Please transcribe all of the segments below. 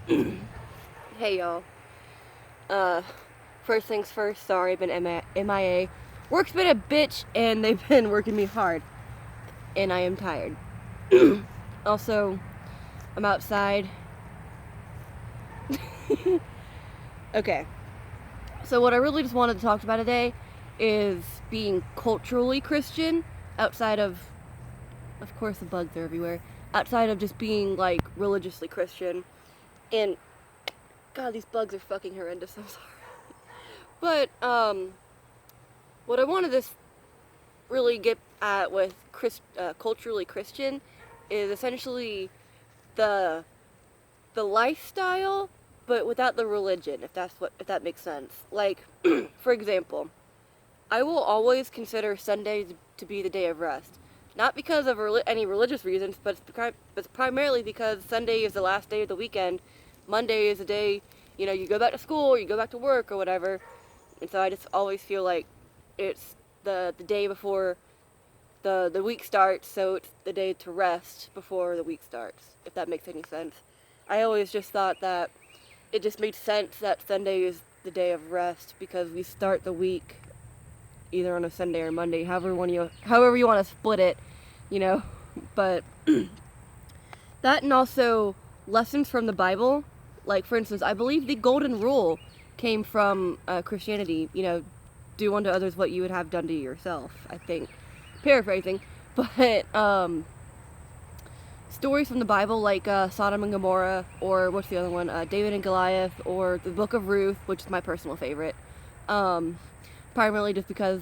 Hey y'all. Uh, First things first, sorry I've been MIA. Work's been a bitch and they've been working me hard. And I am tired. Also, I'm outside. Okay. So what I really just wanted to talk about today is being culturally Christian outside of course the bugs are everywhere. Outside of just being like religiously Christian. And God, these bugs are fucking horrendous. I'm sorry. But what I wanted to really get at with culturally Christian is essentially the lifestyle, but without the religion. If that makes sense. Like, for example, I will always consider Sunday to be the day of rest, not because of any religious reasons, but it's primarily because Sunday is the last day of the weekend. Monday is the day you go back to school or you go back to work or whatever. And so I just always feel like it's the day before the week starts, so it's the day to rest before the week starts, if that makes any sense. I always just thought that it just made sense that Sunday is the day of rest because we start the week either on a Sunday or Monday, however you want to split it, you know. But that, and also lessons from the Bible. Like, for instance, I believe the golden rule came from Christianity. Do unto others what you would have done to yourself, I think. Paraphrasing. But stories from the Bible like Sodom and Gomorrah, or what's the other one? David and Goliath, or the Book of Ruth, which is my personal favorite. Primarily just because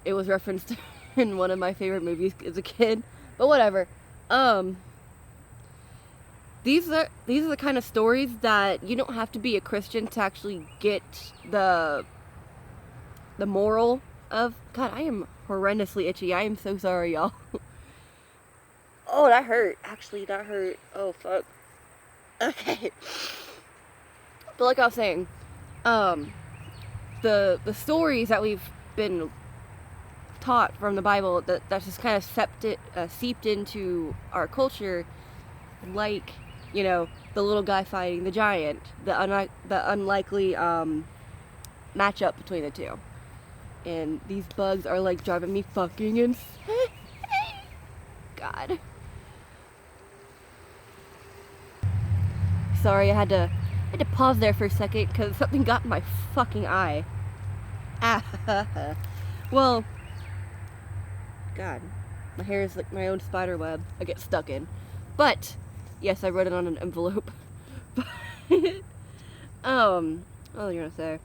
it was referenced in one of my favorite movies as a kid. But whatever. These are the kind of stories that you don't have to be a Christian to actually get the moral of. God, I am horrendously itchy. I am so sorry, y'all. Oh, that hurt. Actually, that hurt. Oh, fuck. Okay. But like I was saying, the stories that we've been taught from the Bible that's just kind of seeped into our culture, like the little guy fighting the giant, the unlikely matchup between the two, and these bugs are like driving me fucking insane. God. Sorry, I had to pause there for a second because something got in my fucking eye. Well, God, my hair is like my own spider web I get stuck in. But yes, I wrote it on an envelope. But what was I gonna say?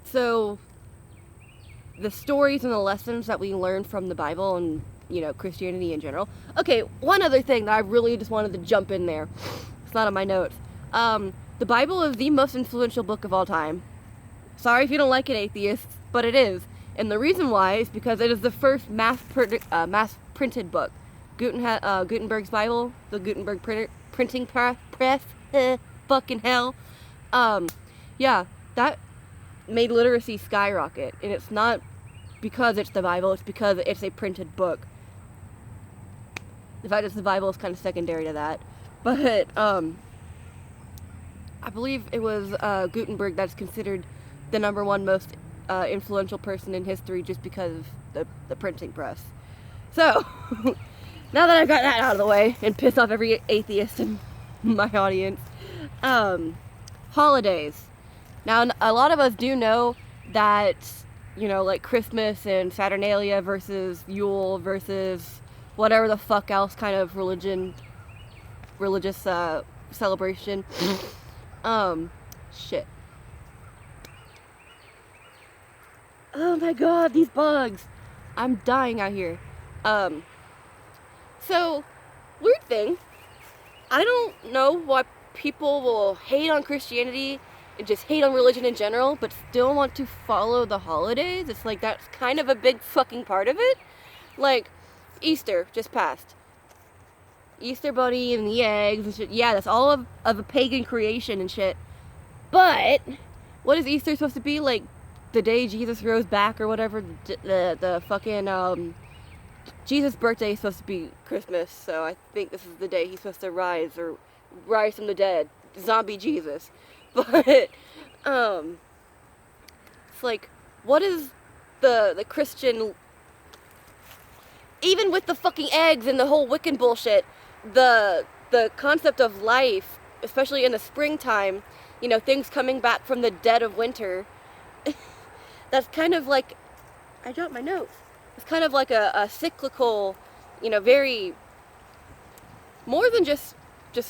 So the stories and the lessons that we learn from the Bible and Christianity in general. Okay, one other thing that I really just wanted to jump in there. It's not on my notes. The Bible is the most influential book of all time. Sorry if you don't like it, atheists, but it is. And the reason why is because it is the first mass printed book. Gutenberg's Bible, the Gutenberg printing press, fucking hell. Yeah, that made literacy skyrocket. And it's not because it's the Bible, it's because it's a printed book. The fact that the Bible is kind of secondary to that. But, I believe it was Gutenberg that's considered the number one most influential person in history just because of the printing press. So, now that I've got that out of the way and pissed off every atheist in my audience, holidays. Now, a lot of us do know that, like Christmas and Saturnalia versus Yule versus whatever the fuck else kind of religious celebration. Shit. Oh my god, these bugs. I'm dying out here. So, weird thing. I don't know why people will hate on Christianity and just hate on religion in general, but still want to follow the holidays. It's like that's kind of a big fucking part of it. Like, Easter just passed. Easter bunny and the eggs and shit. Yeah, that's all of a pagan creation and shit. But what is Easter supposed to be? Like the day Jesus rose back or whatever. The fucking Jesus' birthday is supposed to be Christmas, so I think this is the day he's supposed to rise from the dead. zombie Jesus. But, it's like, what is the Christian, even with the fucking eggs and the whole Wiccan bullshit, the concept of life, especially in the springtime, you know, things coming back from the dead of winter, that's kind of like, I dropped my notes. It's kind of like a cyclical, you know, very, more than just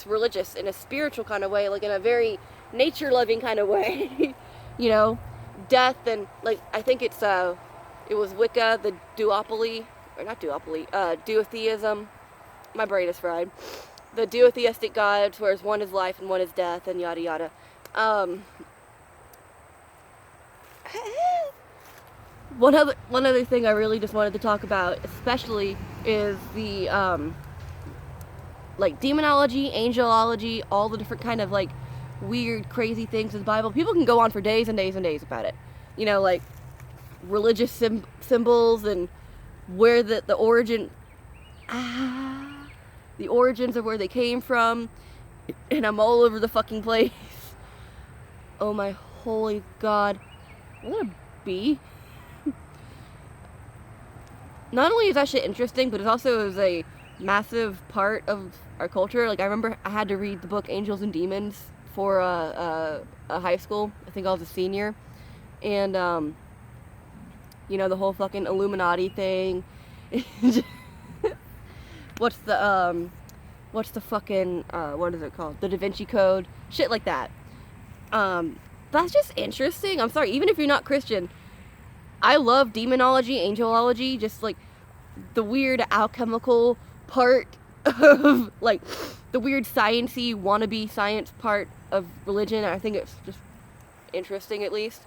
religious, in a spiritual kind of way, like in a very nature-loving kind of way. You know, death and, like, I think it was Wicca, the duopoly, or not duopoly, duotheism. My brain is fried. The duotheistic gods, whereas one is life and one is death, and yada yada. One other thing I really just wanted to talk about, especially, is the like demonology, angelology, all the different kind of like weird, crazy things in the Bible. People can go on for days and days and days about it. You know, like religious symbols and where the origin, the origins of where they came from, and I'm all over the fucking place. Oh my holy God. What a bee. Not only is that shit interesting, but it also is a massive part of our culture. Like, I remember I had to read the book Angels and Demons for a high school. I think I was a senior. And, you know, the whole fucking Illuminati thing. What's the fucking, what is it called? The Da Vinci Code. Shit like that. That's just interesting. I'm sorry, even if you're not Christian, I love demonology, angelology, just like the weird alchemical part of, like, the weird sciencey, wannabe science part of religion. I think it's just interesting, at least.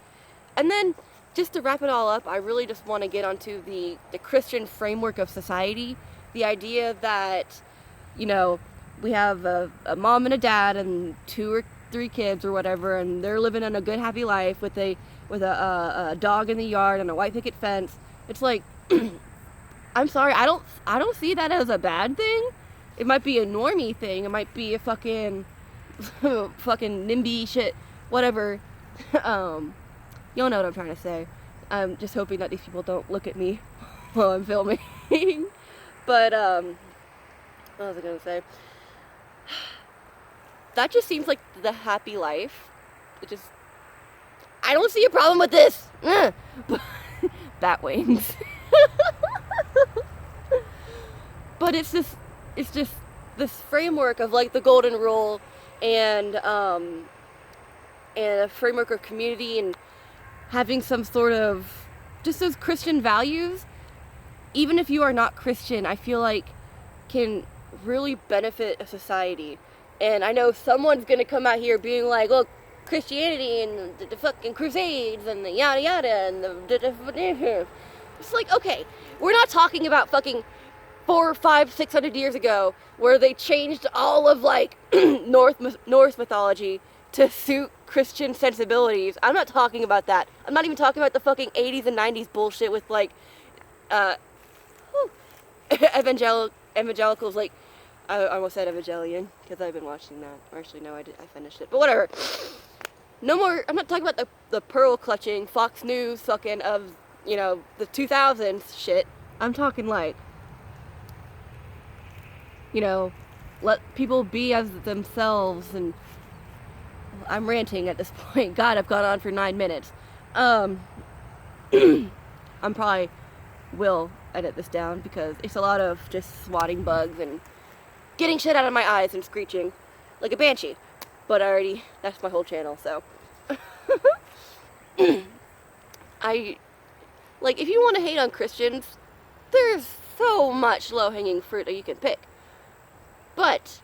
And then, just to wrap it all up, I really just want to get onto the Christian framework of society. The idea that, you know, we have a mom and a dad and 2 or 3 kids or whatever, and they're living in a good, happy life with a dog in the yard and a white picket fence. It's like, I'm sorry, I don't see that as a bad thing. It might be a normie thing. It might be a fucking NIMBY shit, whatever. You'll know what I'm trying to say. I'm just hoping that these people don't look at me while I'm filming. But, what was I gonna say? That just seems like the happy life. I don't see a problem with this. Bat wings. But it's just this framework of, like, the golden rule and a framework of community and having some sort of just those Christian values, even if you are not Christian, I feel like can really benefit a society. And I know someone's gonna come out here being like, look, Christianity and the fucking Crusades and the yada yada and the it's like, okay, we're not talking about fucking 400, 500, 600 years ago where they changed all of, like, Norse mythology to suit Christian sensibilities. I'm not talking about that. I'm not even talking about the fucking 80s and 90s bullshit with, like, evangelicals, like, I almost said Evangelion, because I've been watching that. Or actually, no, I finished it. But whatever. No more, I'm not talking about the pearl-clutching Fox News fucking of, you know, the 2000s shit. I'm talking, like, you know, let people be as themselves, and I'm ranting at this point. God, I've gone on for 9 minutes. I'm probably will edit this down, because it's a lot of just swatting bugs and getting shit out of my eyes and screeching like a banshee. But that's my whole channel, so. Like, if you want to hate on Christians, there's so much low-hanging fruit that you can pick. But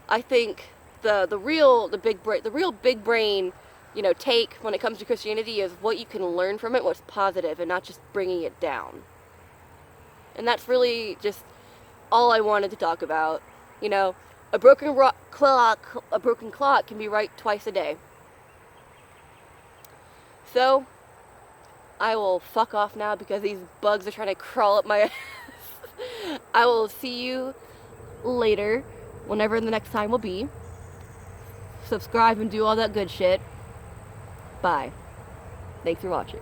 I think the real big brain, you know, take when it comes to Christianity is what you can learn from it, what's positive, and not just bringing it down. And that's really just all I wanted to talk about. You know, a broken clock can be right twice a day. So, I will fuck off now because these bugs are trying to crawl up my ass. I will see you later, whenever the next time will be. subscribe, and do all that good shit. Bye. Thanks for watching.